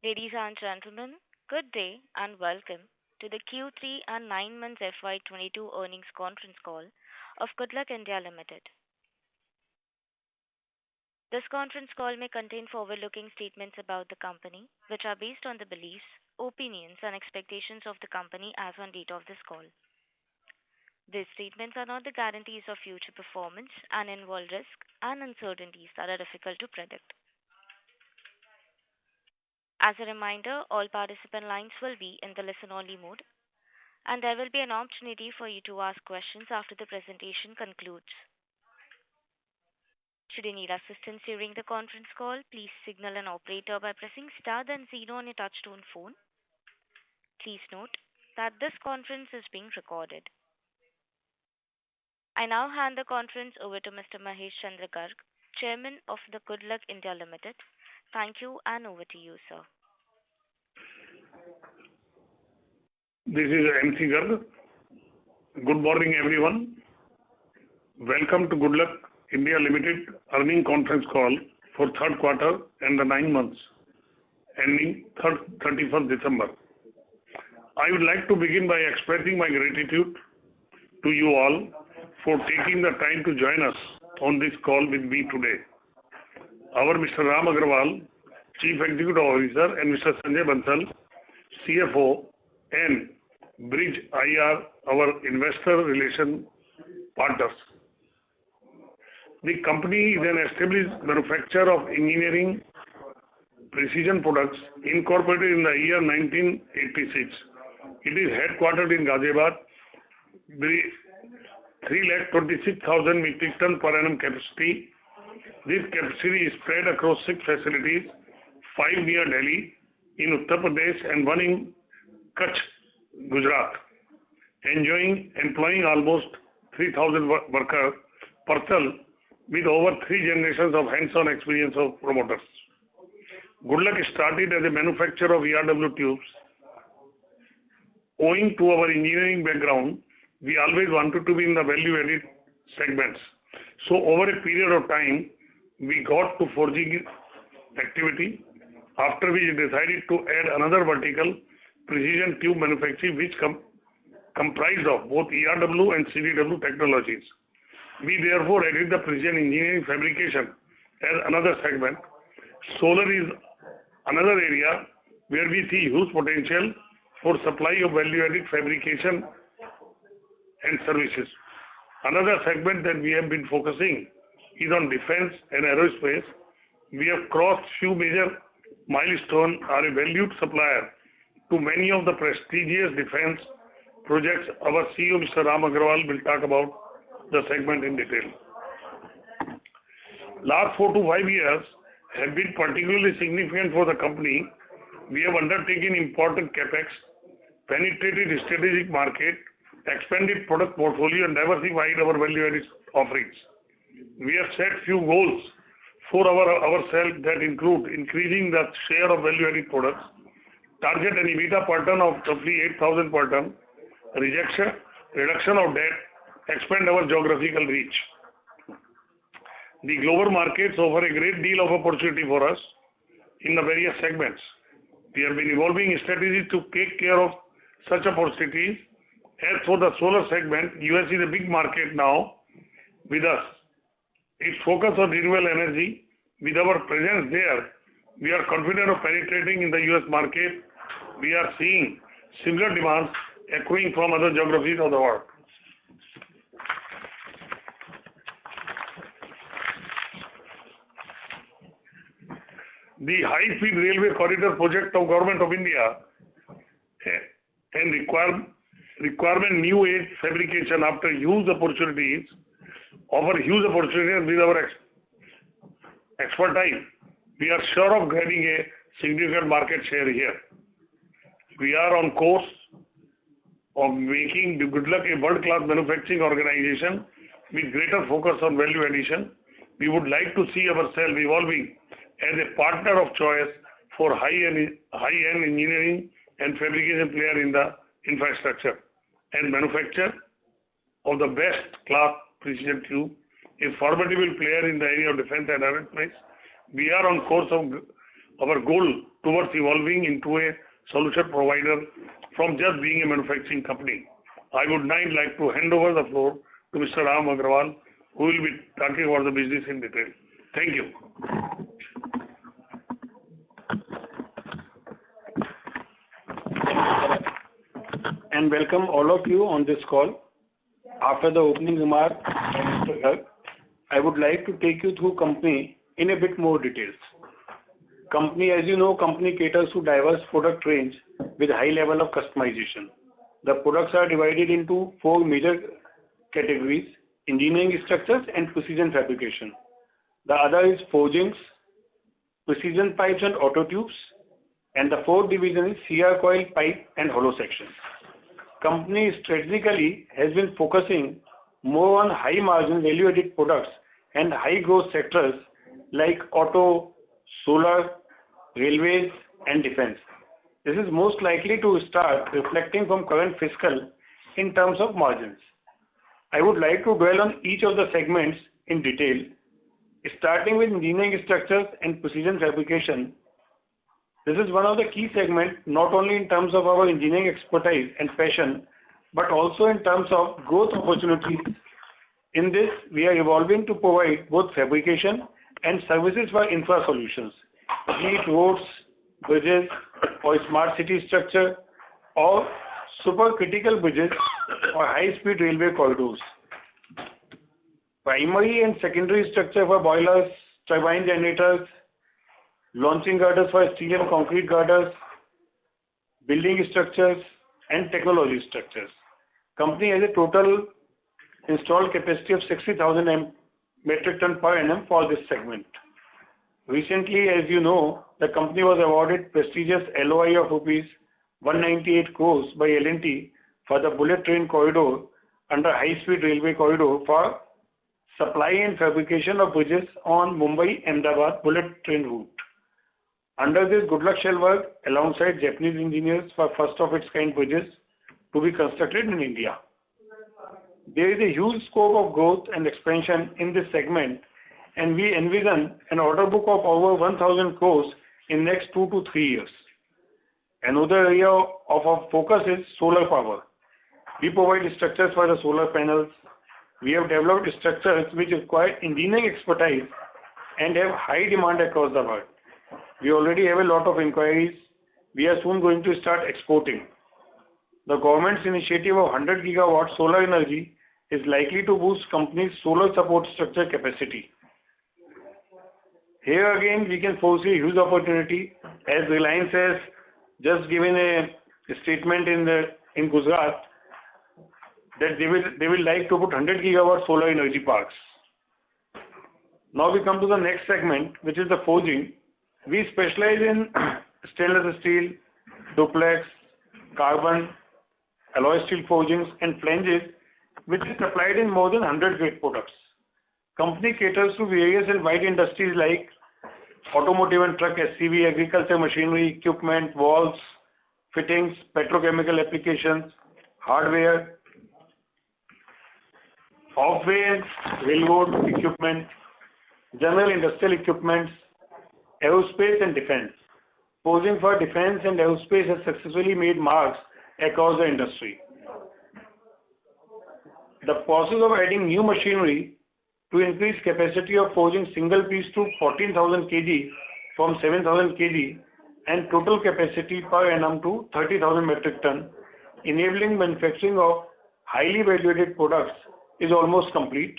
Ladies and gentlemen, good day and welcome to the Q3 and 9 months FY22 earnings conference call of Goodluck India Limited. This conference call may contain forward-looking statements about the company, which are based on the beliefs, opinions, and expectations of the company as on date of this call. These statements are not the guarantees of future performance and involve risks and uncertainties that are difficult to predict. As a reminder, all participant lines will be in the listen-only mode, and there will be an opportunity for you to ask questions after the presentation concludes. Should you need assistance during the conference call, please signal an operator by pressing star then zero on your touchtone phone. Please note that this conference is being recorded. I now hand the conference over to Mr. Mahesh Chandra Garg, Chairman of the Goodluck India Limited. Thank you, and over to you, sir. This is MC Garg. Good morning, everyone. Welcome to Goodluck India Limited earning conference call for third quarter and the 9 months ending 31st December. I would like to begin by expressing my gratitude to you all for taking the time to join us on this call with me today. Our Mr. Ram Agrawal, Chief Executive Officer, and Mr. Sanjay Bansal, CFO, and Bridge IR, our investor relation partners. The company is an established manufacturer of engineering precision products incorporated in the year 1986. It is headquartered in Ghaziabad. The 326,000 metric ton per annum capacity. This capacity is spread across 6 facilities, 5 near Delhi in Uttar Pradesh and 1 in Kutch, Gujarat, employing almost 3,000 workers personnel with over 3 generations of hands-on experience of promoters. Goodluck started as a manufacturer of ERW tubes. Owing to our engineering background, we always wanted to be in the value-added segments. So over a period of time, we got to forging activity, after we decided to add another vertical, precision tube manufacturing, which comprised of both ERW and CDW technologies. We therefore added the precision engineering fabrication as another segment. Solar is another area where we see huge potential for supply of value-added fabrication and services. Another segment that we have been focusing is on defense and aerospace. We have crossed few major milestones, are a valued supplier to many of the prestigious defense projects. Our CEO, Mr. Ram Agrawal, will talk about the segment in detail. Last 4 to 5 years have been particularly significant for the company. We have undertaken important capex, penetrated strategic market, expanded product portfolio, and diversified our value-added offerings. We have set few goals for ourselves that include increasing the share of value-added products, target an EBITDA per ton of roughly 8,000 per ton, reduction of debt, expand our geographical reach. The global markets offer a great deal of opportunity for us in the various segments. We have been evolving strategies to take care of such opportunities. As for the solar segment, US is a big market now with us. Its focus on renewable energy, with our presence there, we are confident of penetrating in the US market. We are seeing similar demands echoing from other geographies of the world. The high-speed railway corridor project of Government of India and requirement new age fabrication after huge opportunities, offer huge opportunities with our expertise. We are sure of getting a significant market share here. We are on course of making the Goodluck a world-class manufacturing organization with greater focus on value addition. We would like to see ourselves evolving as a partner of choice for high-end engineering and fabrication player in the infrastructure and manufacture of the best class precision tube, a formidable player in the area of defense and aerospace. We are on course of our goal to towards evolving into a solution provider from just being a manufacturing company. I would now like to hand over the floor to Mr. Ram Agrawal, who will be talking about the business in detail. Thank you. And welcome all of you on this call. After the opening remark by Mr. Garg, I would like to take you through company in a bit more details. Company, as you know, company caters to diverse product range with high level of customization. The products are divided into 4 major categories: engineering structures and precision fabrication. The other is forgings, precision pipes and auto tubes, and the fourth division is CR coil pipe and hollow sections. Company strategically has been focusing more on high margin value added products and high growth sectors like auto, solar, railways and defense. This is most likely to start reflecting from current fiscal in terms of margins. I would like to dwell on each of the segments in detail, starting with engineering structures and precision fabrication. This is one of the key segments, not only in terms of our engineering expertise and passion, but also in terms of growth opportunities. In this, we are evolving to provide both fabrication and services for infra solutions, be it roads, bridges, or smart city structure, or supercritical bridges or high-speed railway corridors. Primary and secondary structure for boilers, turbine generators, launching girders for steel and concrete girders, building structures, and technology structures. Company has a total installed capacity of 60,000 metric ton per annum for this segment. Recently, as you know, the company was awarded prestigious LOI of rupees 198 crores by L&T for the bullet train corridor under high-speed railway corridor for supply and fabrication of bridges on Mumbai-Ahmedabad bullet train route. Under this, Goodluck shall work alongside Japanese engineers for first of its kind bridges to be constructed in India. There is a huge scope of growth and expansion in this segment, and we envision an order book of over 1,000 crores in next 2 to 3 years. Another area of our focus is solar power. We provide structures for the solar panels. We have developed structures which require engineering expertise and have high demand across the world. We already have a lot of inquiries. We are soon going to start exporting. The government's initiative of 100 gigawatt solar energy is likely to boost company's solar support structure capacity. Here again, we can foresee huge opportunity, as Reliance has just given a statement in Gujarat that they will like to put 100 gigawatt solar energy parks. Now we come to the next segment, which is the forging. We specialize in stainless steel, duplex, carbon, alloy steel forgings and flanges, which is supplied in more than 100 great products. Company caters to various and wide industries like automotive and truck SCV, agriculture machinery, equipment, valves, fittings, petrochemical applications, hardware, off-way railroad equipment, general industrial equipments, aerospace and defense. Forging for defense and aerospace has successfully made marks across the industry. The process of adding new machinery to increase capacity of forging single piece to 14,000 kg from 7,000 kg and total capacity per annum to 30,000 metric ton, enabling manufacturing of highly value-added products, is almost complete.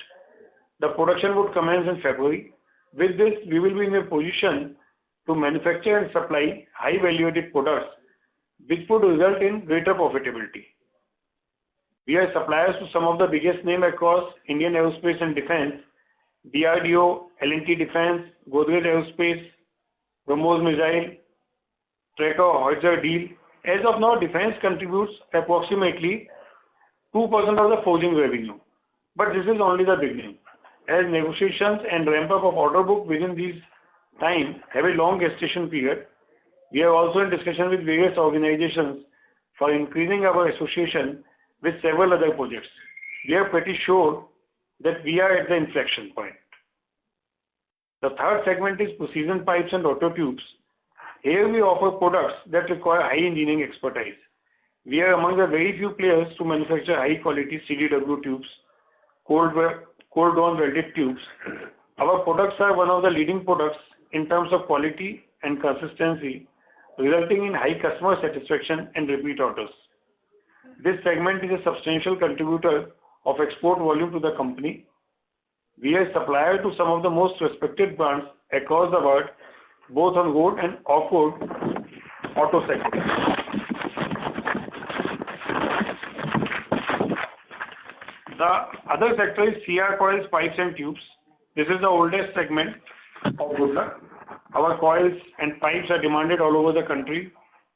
The production would commence in February. With this, we will be in a position to manufacture and supply high value-added products, which would result in greater profitability. We are suppliers to some of the biggest names across Indian aerospace and defense: DRDO, L&T Defense, Godrej Aerospace, BrahMos Missile, Tracker, Howitzer Deal. As of now, defense contributes approximately 2% of the forging revenue. But this is only the beginning. As negotiations and ramp up of order book within these time have a long gestation period, we are also in discussion with various organizations for increasing our association with several other projects. We are pretty sure that we are at the inflection point. The third segment is precision pipes and auto tubes. Here we offer products that require high engineering expertise. We are among the very few players to manufacture high quality CDW tubes, cold drawn welded tubes. Our products are one of the leading products in terms of quality and consistency, resulting in high customer satisfaction and repeat orders. This segment is a substantial contributor of export volume to the company. We are supplier to some of the most respected brands across the world, both on road and off-road auto sector. The other sector is CR coils, pipes and tubes. This is the oldest segment of Goodluck. Our coils and pipes are demanded all over the country,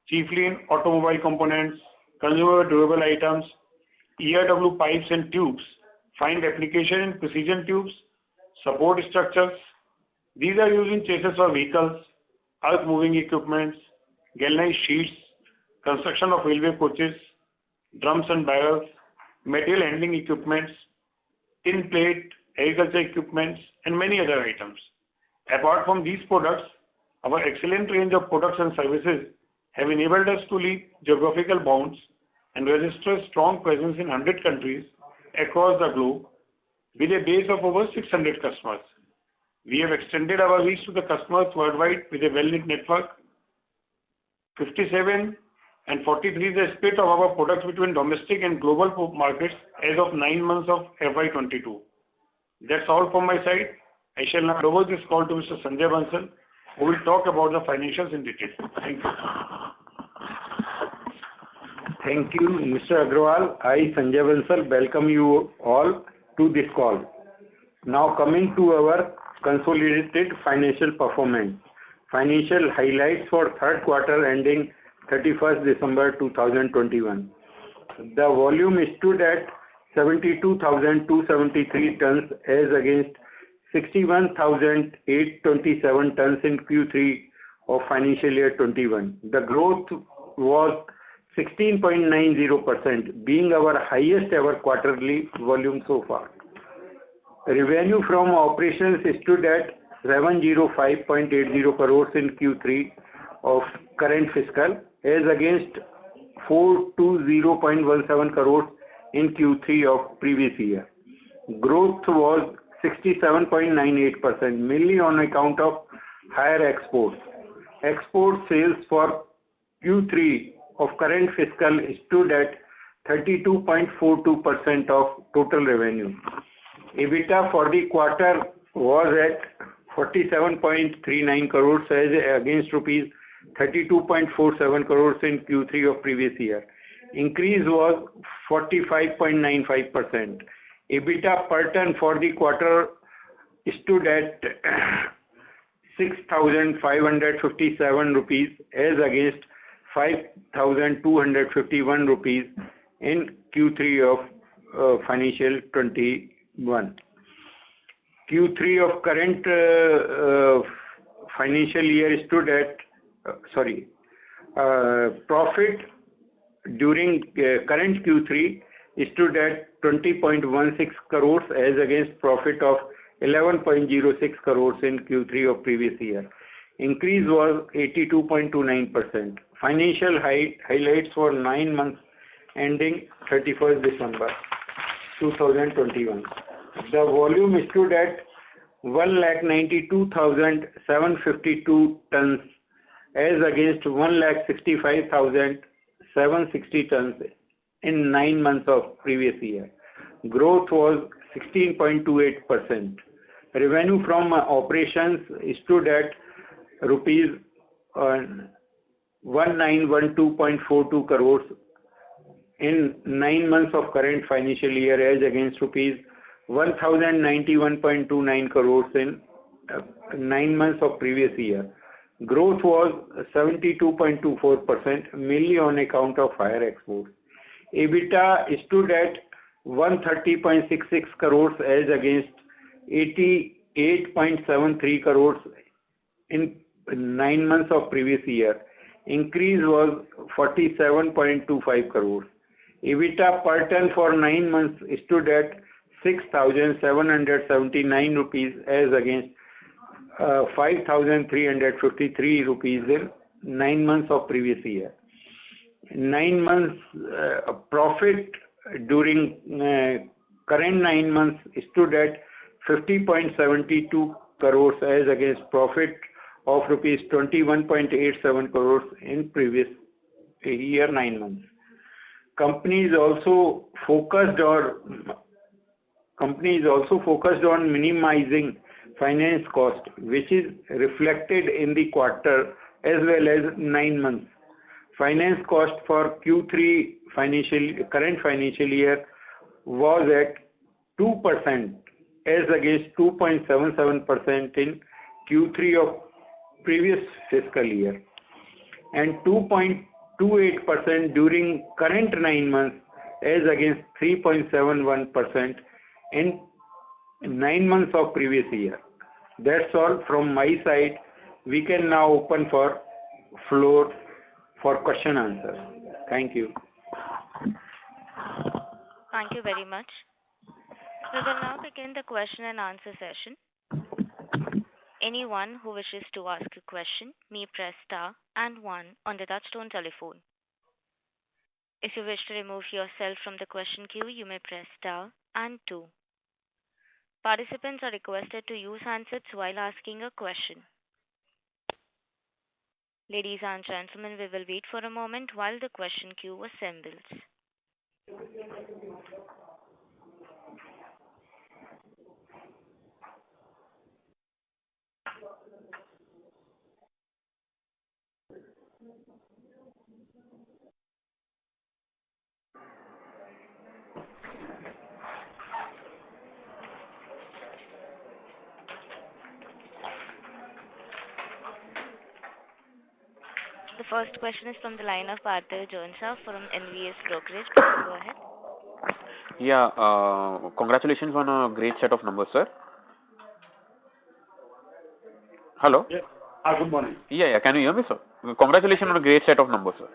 chiefly in automobile components, consumer durable items. ERW pipes and tubes find application in precision tubes, support structures. These are used in chassis of vehicles, earth moving equipments, galvanized sheets, construction of railway coaches, drums and barrels, material handling equipments, tin plate, agriculture equipments, and many other items. Apart from these products, our excellent range of products and services have enabled us to leap geographical bounds and register strong presence in 100 countries across the globe with a base of over 600 customers. We have extended our reach to the customers worldwide with a well-knit network. 57 and 43 is the split of our products between domestic and global markets as of 9 months of FY22. That's all from my side. I shall now hand over this call to Mr. Sanjay Bansal, who will talk about the financials in detail. Thank you. Thank you, Mr. Agrawal. I, Sanjay Bansal, welcome you all to this call. Now coming to our consolidated financial performance. Financial highlights for third quarter ending 31st December 2021. The volume stood at 72,273 tons as against 61,827 tons in Q3 of financial year 21. The growth was 16.90%, being our highest ever quarterly volume so far. Revenue from operations stood at 705.80 crores in Q3 of current fiscal as against 420.17 crores in Q3 of previous year. Growth was 67.98%, mainly on account of higher exports. Export sales for Q3 of current fiscal stood at 32.42% of total revenue. EBITDA for the quarter was at 47.39 crores as against rupees 32.47 crores in Q3 of previous year. Increase was 45.95%. EBITDA per ton for the quarter stood at 6,557 rupees as against 5,251 rupees in Q3 of financial 21. Q3 of current financial year stood at profit during current Q3 stood at 20.16 crores as against profit of 11.06 crores in Q3 of previous year. Increase was 82.29%. Financial highlights for 9 months ending 31st December 2021. The volume stood at 1,92,752 tons as against 1,65,760 tons in 9 months of previous year. Growth was 16.28%. Revenue from operations stood at rupees 1912.42 crores in 9 months of current financial year as against rupees 1091.29 crores in 9 months of previous year. Growth was 72.24%, mainly on account of higher exports. EBITDA stood at 130.66 crores as against 88.73 crores in 9 months of previous year. Increase was 47.25 crores. EBITDA per ton for 9 months stood at 6,779 rupees as against 5,353 rupees in 9 months of previous year. 9 months profit during current 9 months stood at 50.72 crores as against profit of rupees 21.87 crores in previous year 9 months. Company is also focused on minimizing finance cost, which is reflected in the quarter as well as 9 months. Finance cost for Q3 current financial year was at 2% as against 2.77% in Q3 of previous fiscal year and 2.28% during current 9 months as against 3.71% in 9 months of previous year. That's all from my side. We can now open for floor for question answer. Thank you. Thank you very much. We will now begin the question and answer session. Anyone who wishes to ask a question may press star and 1 on the touchtone telephone. If you wish to remove yourself from the question queue, you may press star and 2. Participants are requested to use handsets while asking a question. Ladies and gentlemen, we will wait for a moment while the question queue assembles. The first question is from the line of Partha Jonsa from NVS Brokerage. Please go ahead. Yeah, congratulations on a great set of numbers, sir. Hello? Yeah. Good morning. Yeah. Can you hear me, sir? Congratulations on a great set of numbers, sir.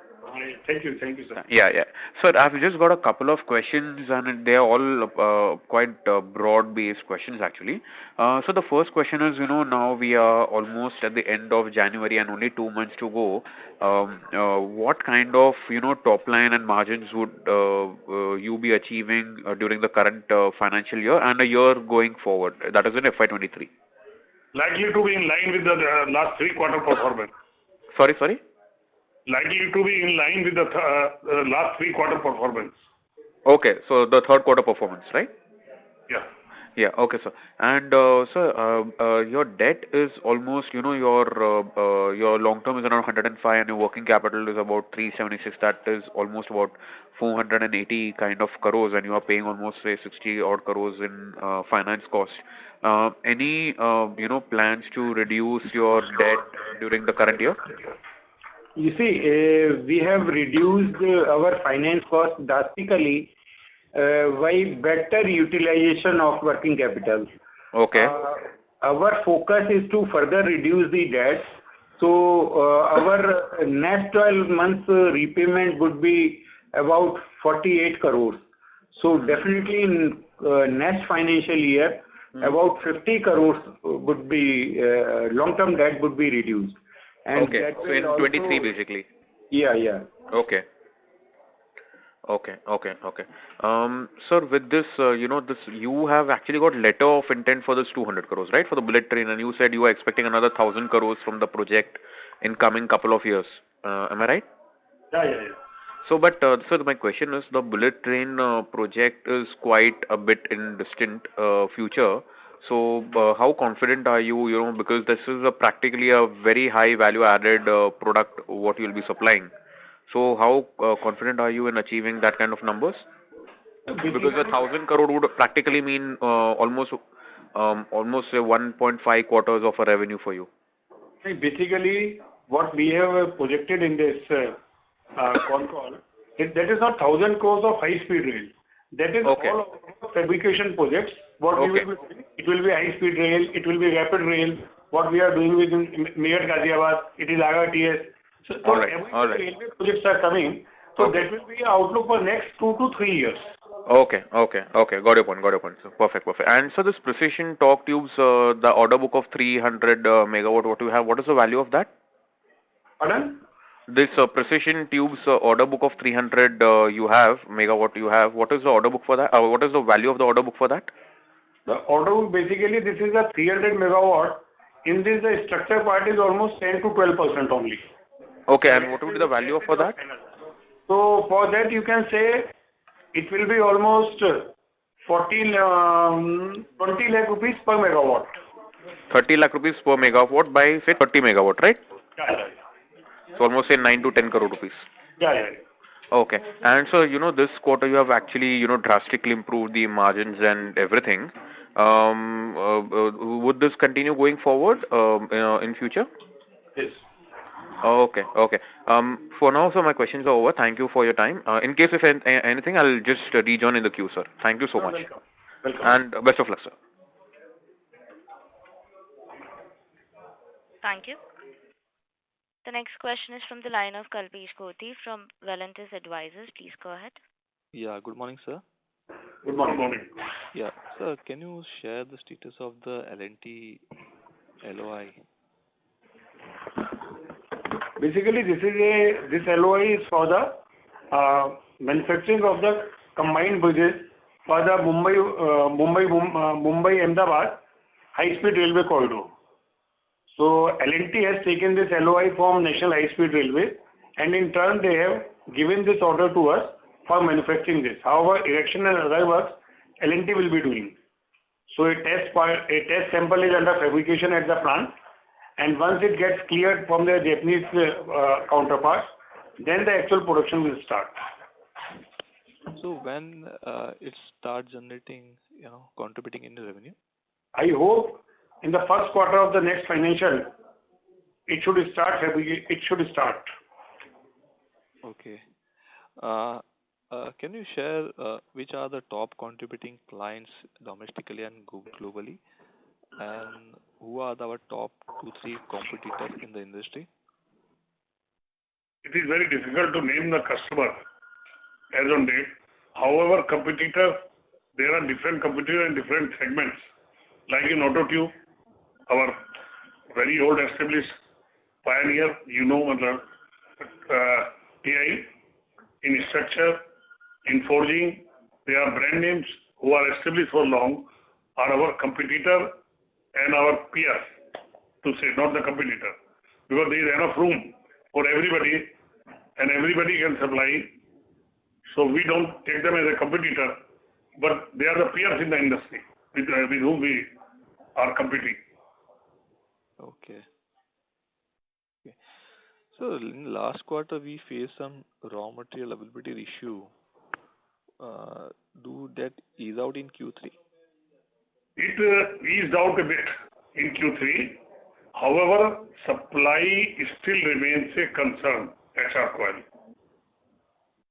Thank you, sir. Yeah. Sir, I've just got a couple of questions and they are all quite broad-based questions actually. So the first question is, now we are almost at the end of January and only 2 months to go. What kind of, top line and margins would you be achieving during the current financial year and a year going forward? That is in FY23. Likely to be in line with the last 3 quarter performance. Sorry? Likely to be in line with the last 3 quarter performance. Okay, so the third quarter performance, right? Yeah. Okay, sir. And sir, your debt is almost, your long term is around 105 and your working capital is about 376. That is almost about 480 kind of crores, and you are paying almost say 60 odd crores in finance cost. Any plans to reduce your debt during the current year? You see, we have reduced our finance cost drastically by better utilization of working capital. Okay. Our focus is to further reduce the debt. So our next 12 months repayment would be about 48 crores. So definitely in next financial year, about 50 crores would be long-term debt would be reduced. And okay, so in 23 basically. Yeah. Okay. Sir, with this, you have actually got letter of intent for this 200 crores, right? For the bullet train, and you said you are expecting another 1,000 crores from the project in coming couple of years. Am I right? Yeah. So, but sir, my question is, the bullet train project is quite a bit in distant future. So, how confident are you, because this is practically a very high value added product what you will be supplying. So, how confident are you in achieving that kind of numbers? Because 1,000 crore would practically mean almost say 1.5 quarters of a revenue for you. Basically, what we have projected in this Concall, that is not 1,000 crores of high-speed rail. That is okay. All of fabrication projects. What we will be doing, it will be high-speed rail, it will be rapid rail. What we are doing with Meerut Ghaziabad, it is IRTS. So all right. railway projects are coming. So that will be outlook for next 2 to 3 years. Okay. Got your point. So perfect. And so this precision torque tubes, the order book of 300 megawatt, what you have, what is the value of that? Pardon? This precision tubes order book of 300 you have, megawatt you have. What is the order book for that? What is the value of the order book for that? The order book, basically, this is a 300 megawatt. In this, the structure part is almost 10 to 12% only. Okay, and what would be the value for that? So for that, you can say it will be almost 20 lakh rupees per megawatt. 30 lakh rupees per megawatt by say 30 megawatt, right? Yeah. So almost say 9 to 10 crore rupees. Yeah. Okay. And so, this quarter you have actually, drastically improved the margins and everything. Would this continue going forward in future? Yes. Okay. For now, sir, my questions are over. Thank you for your time. In case if anything, I'll just rejoin in the queue, sir. Thank you so much. Welcome. And best of luck, sir. Thank you. The next question is from the line of Kalpesh Kothi from Valentis Advisors. Please go ahead. Yeah, good morning, sir. Good morning. Yeah, sir, can you share the status of the L&T LOI? Basically, this LOI is for the manufacturing of the combined bridges for the Mumbai-Ahmedabad high-speed railway corridor. So L&T has taken this LOI from National High Speed Railway, and in turn they have given this order to us for manufacturing this. However, erection and other works L&T will be doing. So a test sample is under fabrication at the plant, and once it gets cleared from their Japanese counterparts, then the actual production will start. So when it starts generating, contributing in the revenue? I hope in the first quarter of the next financial, it should start. Okay. Can you share which are the top contributing clients domestically and globally, and who are our top 2-3 competitors in the industry? It is very difficult to name the customer as on date. However, there are different competitors in different segments. Like in auto tube, our very old established pioneer, TI, in structure, in forging, there are brand names who are established for long, are our competitor and our peers, to say, not the competitor. Because there is enough room for everybody and everybody can supply. So we don't take them as a competitor, but they are the peers in the industry with whom we are competing. Okay. So in last quarter we faced some raw material availability issue. Do that ease out in Q3? It eased out a bit in Q3. However, supply still remains a concern at HR Coil.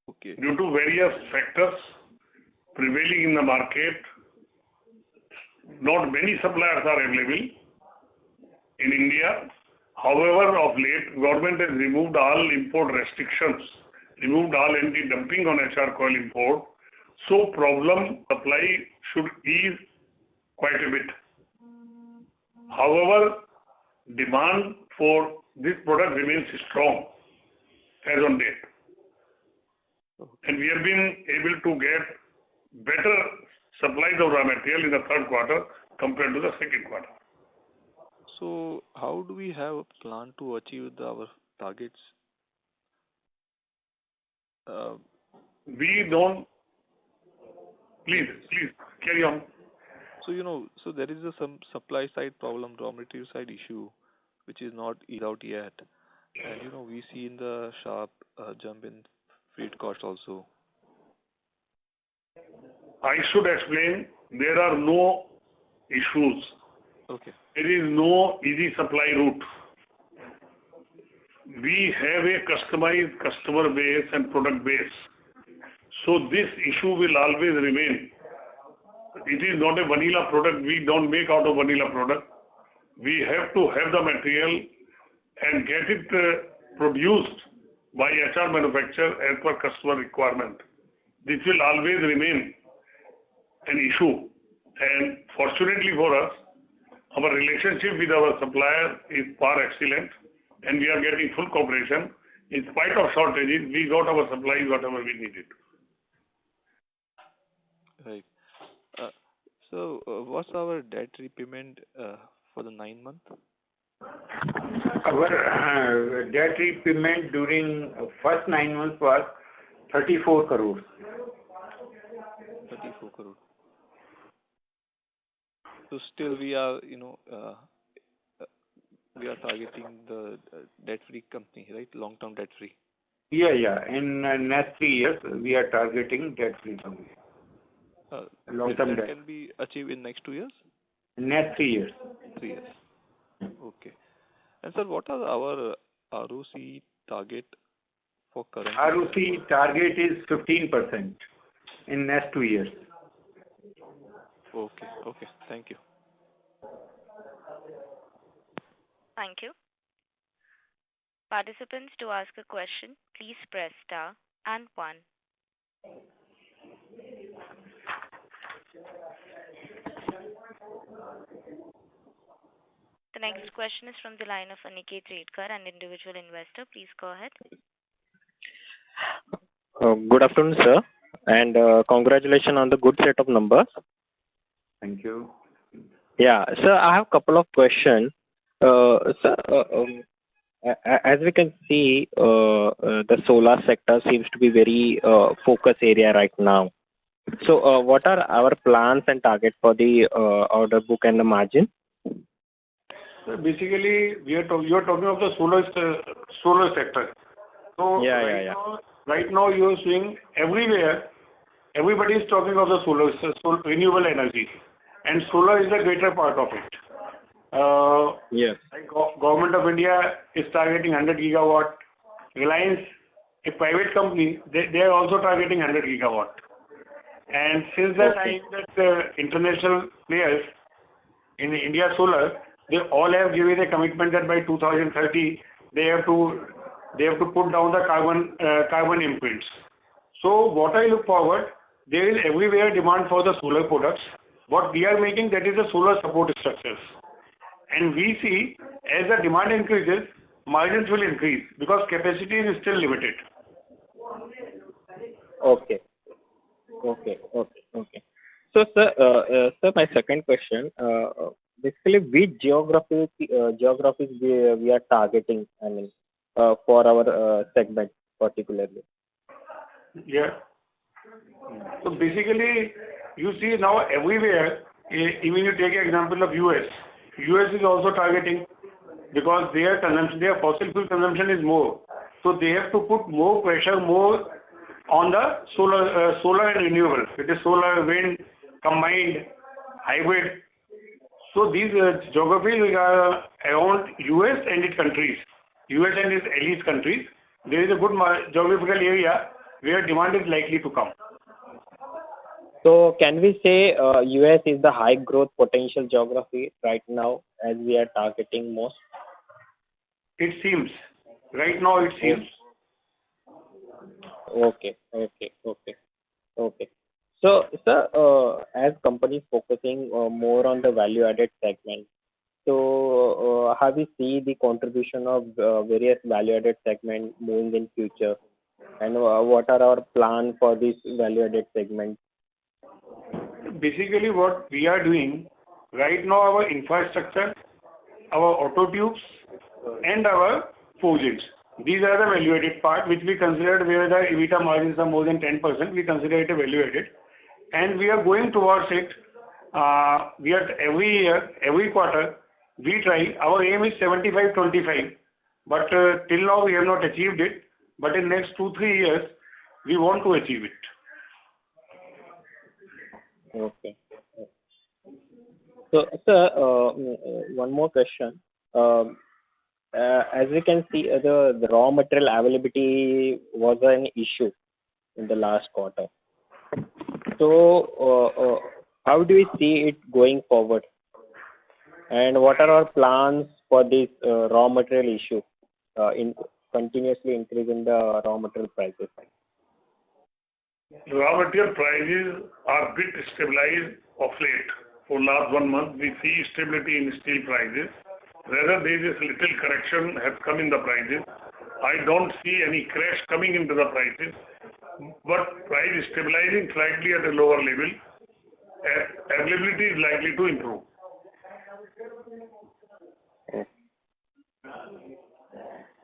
Okay. Due to various factors prevailing in the market, not many suppliers are available in India. However, of late, government has removed all import restrictions, removed all anti-dumping on HR coil import. So supply should ease quite a bit. However, demand for this product remains strong as on date. Okay. And we have been able to get better supplies of raw material in the third quarter compared to the second quarter. So how do we have a plan to achieve our targets? We don't. Please carry on. So so there is some supply side problem, raw material side issue, which is not eased out yet, and we see in the sharp jump in freight cost also. I should explain, there are no issues. Okay. There is no easy supply route. We have a customized customer base and product base. So this issue will always remain. It is not a vanilla product. We don't make out of vanilla product. We have to have the material and get it produced by HR manufacturer as per customer requirement. This will always remain an issue. And fortunately for us, our relationship with our supplier is far excellent, and we are getting full cooperation. In spite of shortages, we got our supplies, whatever we needed. Right. What's our debt repayment for the 9 months? Our debt repayment during first 9 months was 34 crores. 34 crore. So still we are, we are targeting the debt-free company, right? Long-term debt-free. Yeah. In next 3 years, we are targeting debt-free company. Long-term That debt. can be achieved in next 2 years? Next 3 years. 3 years. Okay. And sir, what are our ROC target for current? ROC target is 15% in next 2 years. Okay. Thank you. Thank you. Participants, to ask a question, please press star and 1. The next question is from the line of Aniket Redkar, an individual investor. Please go ahead. Good afternoon, sir, and congratulations on the good set of numbers. Thank you. Yeah, sir, I have a couple of questions. Sir, as we can see, the solar sector seems to be very focus area right now. So, what are our plans and targets for the order book and the margin? So basically, you are talking of the solar sector. So Yeah. Right now, you are seeing everywhere, everybody is talking of the solar renewable energy, and solar is the greater part of it. Yes. Like Government of India is targeting 100 gigawatt. Reliance, a private company, they are also targeting 100 gigawatt. And since the time that international players in India Solar, they all have given a commitment that by 2030 they have to put down the carbon imprints. So what I look forward, there is everywhere demand for the solar products. What we are making, that is the solar support structures. And we see as the demand increases, margins will increase because capacity is still limited. Okay. So, sir, my second question, basically, which geographies we are targeting, for our segment particularly? Yeah. So basically, you see now everywhere, even you take an example of US. US is also targeting because their fossil fuel consumption is more. So they have to put more pressure, more on the solar and renewable. It is solar, wind, combined, hybrid. So these geographies are around US and its countries. US and its allied countries. There is a good geographical area where demand is likely to come. So can we say US is the high growth potential geography right now as we are targeting most? It seems. Right now it seems. Okay. So, sir, as companies focusing more on the value-added segment, so how we see the contribution of various value-added segment moving in future, and what are our plans for this value-added segment? Basically, what we are doing right now, our infrastructure, our auto tubes, and our forgings. These are the value-added part which we considered where the EBITDA margins are more than 10%. We consider it a value-added, and we are going towards it. We are every year, every quarter, we try. Our aim is 75-25, but till now we have not achieved it. But in next 2-3 years, we want to achieve it. Okay. So, sir, one more question. As we can see, the raw material availability was an issue in the last quarter. So, how do we see it going forward? And what are our plans for this raw material issue in continuously increasing the raw material prices? Raw material prices are a bit stabilized of late. For last 1 month, we see stability in steel prices. Rather, there is a little correction has come in the prices. I don't see any crash coming into the prices, but price is stabilizing slightly at a lower level. Availability is likely to improve.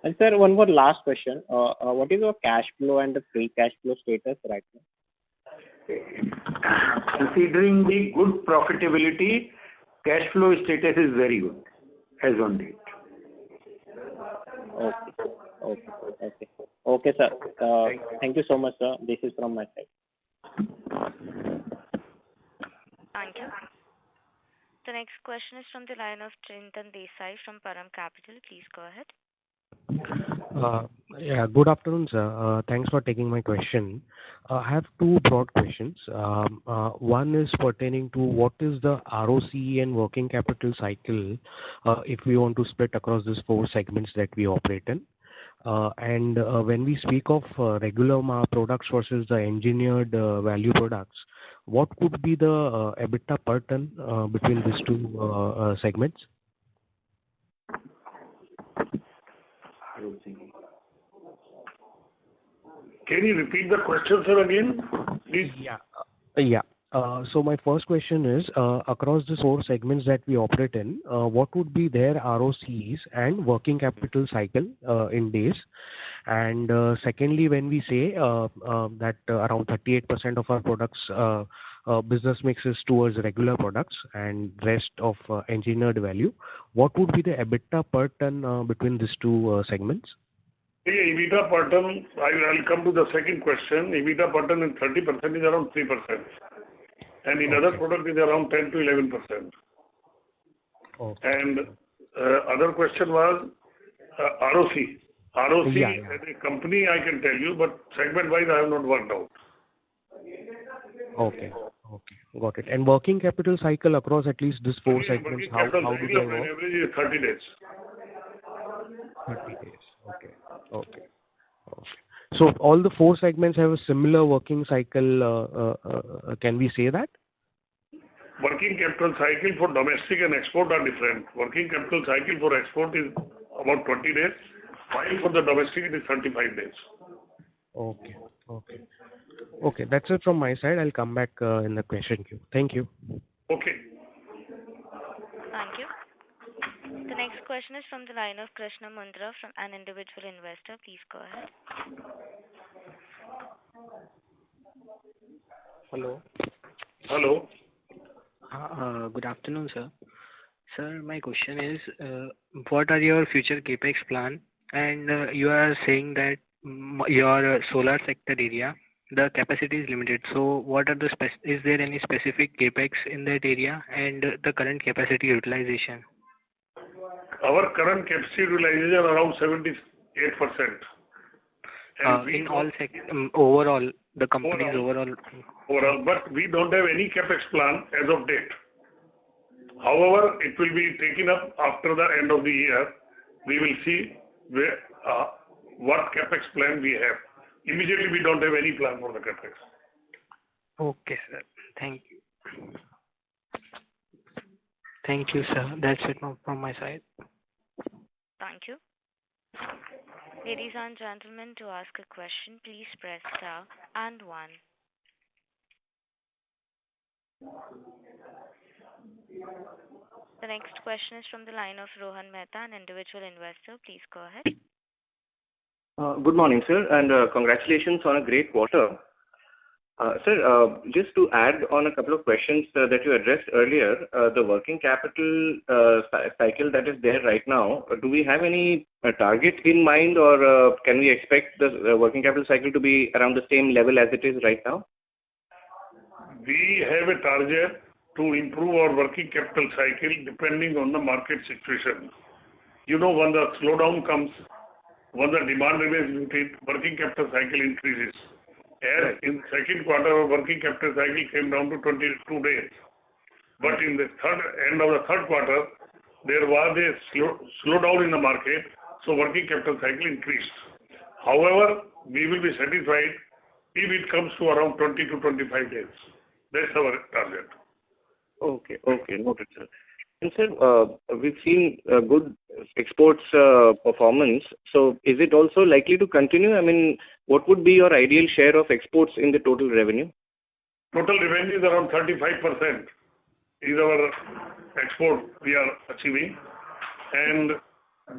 And sir, one more last question. What is your cash flow and the free cash flow status right now? Considering the good profitability, cash flow status is very good as on date. Okay, sir. Thank you so much, sir. This is from my side. Thank you. The next question is from the line of Chintan Desai from Param Capital. Please go ahead. Yeah, good afternoon, sir. Thanks for taking my question. I have two broad questions. One is pertaining to what is the ROCE and working capital cycle if we want to split across these four segments that we operate in. And when we speak of regular products versus the engineered value products, what could be the EBITDA per ton between these two segments? Can you repeat the question, sir, again, please? Yeah. So my first question is, across the four segments that we operate in, what would be their ROCEs and working capital cycle in days? And secondly, when we say that around 38% of our products business mix is towards regular products and rest of engineered value, what would be the EBITDA per ton between these two segments? EBITDA per ton, I'll come to the second question. EBITDA per ton in 30% is around 3%. And in other products is around 10 to 11%. Okay. And other question was ROC. ROC as a company I can tell you, but segment wise I have not worked out. Okay, got it. And working capital cycle across at least these four segments, how do they work? Average is 30 days. 30 days. Okay. So all the four segments have a similar working cycle. Can we say that? Working capital cycle for domestic and export are different. Working capital cycle for export is about 20 days, while for the domestic it is 35 days. Okay. That's it from my side. I'll come back in the question queue. Thank you. Okay. Thank you. The next question is from the line of Krishna Mundra from an individual investor. Please go ahead. Hello. Good afternoon, sir. Sir, my question is, what are your future capex plan? And you are saying that your solar sector area, the capacity is limited. So, what are is there any specific capex in that area and the current capacity utilization? Our current capacity utilization around 78%. In all overall, the company's overall. Overall, but we don't have any capex plan as of date. However, it will be taken up after the end of the year. We will see what capex plan we have. Immediately, we don't have any plan for the capex. Okay, sir. Thank you. Thank you, sir. That's it from my side. Thank you. Ladies and gentlemen, to ask a question, please press star and 1. The next question is from the line of Rohan Mehta, an individual investor. Please go ahead. Good morning, sir, and congratulations on a great quarter. Sir, just to add on a couple of questions that you addressed earlier, the working capital cycle that is there right now, do we have any target in mind, or can we expect the working capital cycle to be around the same level as it is right now? We have a target to improve our working capital cycle depending on the market situation. You know, when the slowdown comes, when the demand remains muted, working capital cycle increases. As in second quarter, our working capital cycle came down to 22 days. But in the end of the third quarter, there was a slowdown in the market, so working capital cycle increased. However, we will be satisfied if it comes to around 20 to 25 days. That's our target. Okay, noted, sir. And sir, we've seen good exports performance. So is it also likely to continue? I mean, what would be your ideal share of exports in the total revenue? Total revenue is around 35% is our export we are achieving, and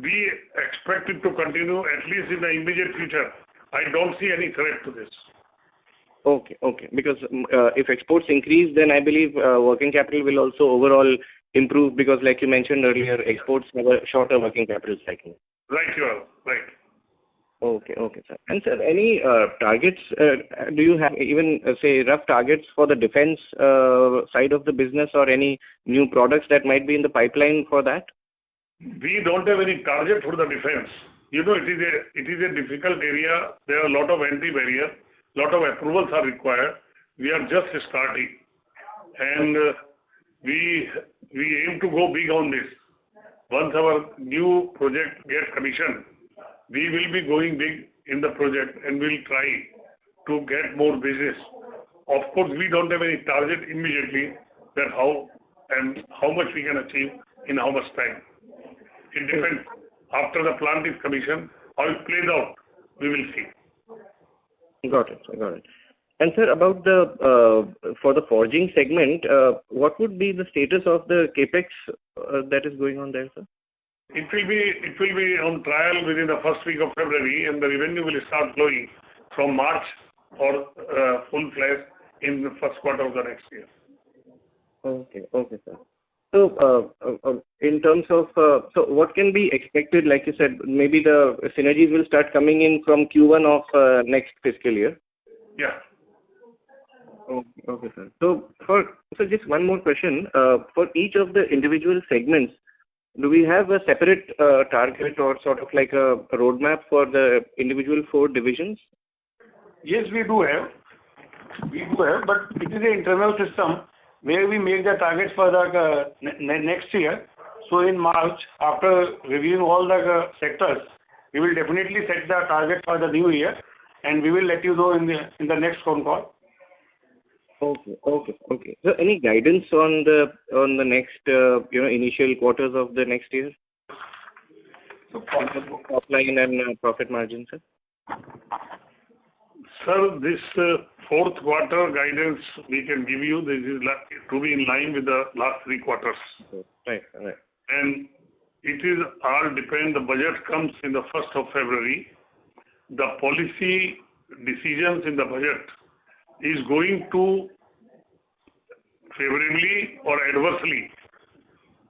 we expect it to continue at least in the immediate future. I don't see any threat to this. Okay, okay. Because if exports increase, then I believe working capital will also overall improve, because like you mentioned earlier, exports have a shorter working capital cycle. Right, you are right. Okay, okay, sir. And sir, any targets, do you have even, say, rough targets for the defense side of the business, or any new products that might be in the pipeline for that? We don't have any target for the defense. You know, it is a difficult area. There are a lot of entry barriers, lot of approvals are required. We are just starting, and we aim to go big on this. Once our new project gets commissioned, we will be going big in the project and we'll try to get more business. Of course, we don't have any target immediately that how much we can achieve in how much time. It depends. After the plant is commissioned, how it plays out, we will see. Got it, sir, got it. And sir, about the for the forging segment, what would be the status of the capex that is going on there, sir? It will be on trial within the first week of February, and the revenue will start flowing from March or full fledged in the first quarter of the next year. Okay, okay, sir. So, in terms of, so what can be expected? Like you said, maybe the synergies will start coming in from Q1 of next fiscal year. Yeah. Okay, okay, sir. So, just one more question. For each of the individual segments, do we have a separate target or sort of like a roadmap for the individual 4 divisions? Yes, we do have, but it is an internal system where we make the targets for the next year. So in March, after reviewing all the sectors, we will definitely set the target for the new year, and we will let you know in the next phone call. Okay, okay, okay. So any guidance on the next initial quarters of the next year? So top line and profit margin, sir. Sir, this fourth quarter guidance we can give you. This is to be in line with the last 3 quarters. Right, right. And it is all depend. The budget comes in the 1st of February. The policy decisions in the budget is going to favorably or adversely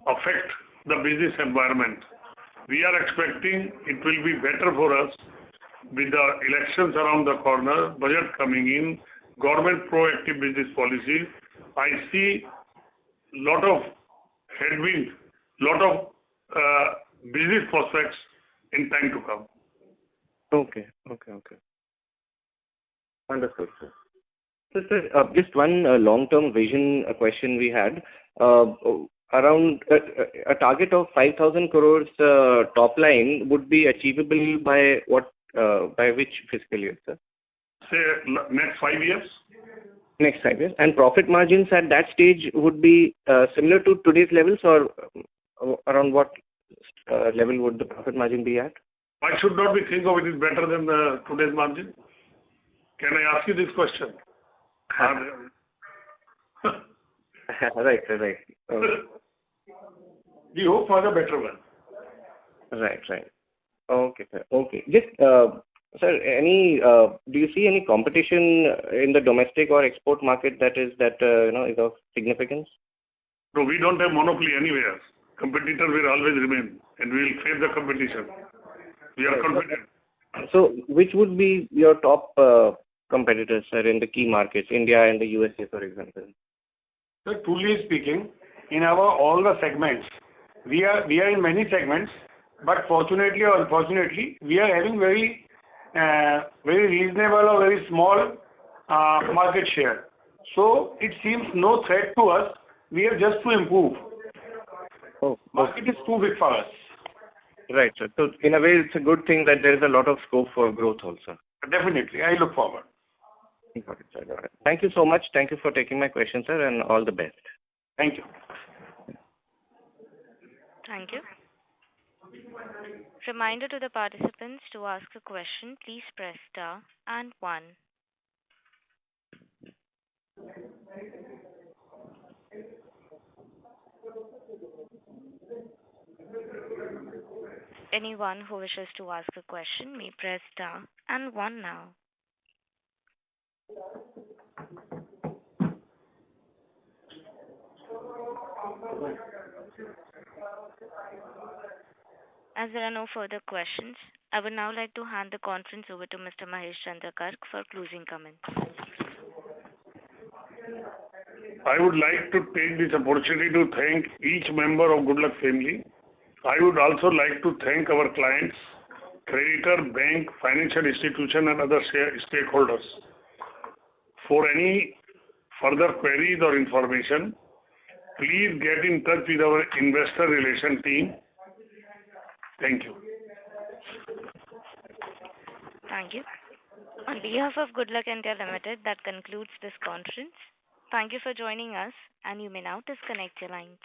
affect the business environment. We are expecting it will be better for us with the elections around the corner, budget coming in, government proactive business policies. I see lot of headwind, lot of business prospects in time to come. Okay, okay, okay. Understood, sir. So, sir, just one long-term vision question we had. Around a target of 5,000 crores top line would be achievable by what? By which fiscal year, sir? Say next 5 years. Next 5 years. And profit margins at that stage would be similar to today's levels, or around what level would the profit margin be at? Why should not we think of it is better than today's margin? Can I ask you this question? Right, right. we hope for the better one. Right, right. Okay, sir. Okay. Just, sir, any do you see any competition in the domestic or export market that is of significance? No, we don't have monopoly anywhere. Competitor will always remain, and we will face the competition. We are confident. So, which would be your top competitors, sir, in the key markets, India and the USA, for example? So, truly speaking, in all the segments, we are in many segments, but fortunately or unfortunately, we are having very reasonable or very small market share. So, it seems no threat to us. We are just to improve. Oh, market is too big for us. Right, sir. So, in a way, it's a good thing that there is a lot of scope for growth also. Definitely. I look forward. Got it, sir. Got it. Thank you so much. Thank you for taking my question, sir, and all the best. Thank you. Thank you. Reminder to the participants to ask a question, please press star and one. Anyone who wishes to ask a question may press star and one now. As there are no further questions, I would now like to hand the conference over to Mr. Mahesh Chandra Garg for closing comments. I would like to take this opportunity to thank each member of Goodluck family. I would also like to thank our clients, creditor, bank, financial institution, and other stakeholders. For any further queries or information, please get in touch with our investor relation team. Thank you. Thank you. On behalf of Goodluck India Limited, that concludes this conference. Thank you for joining us, and you may now disconnect your lines.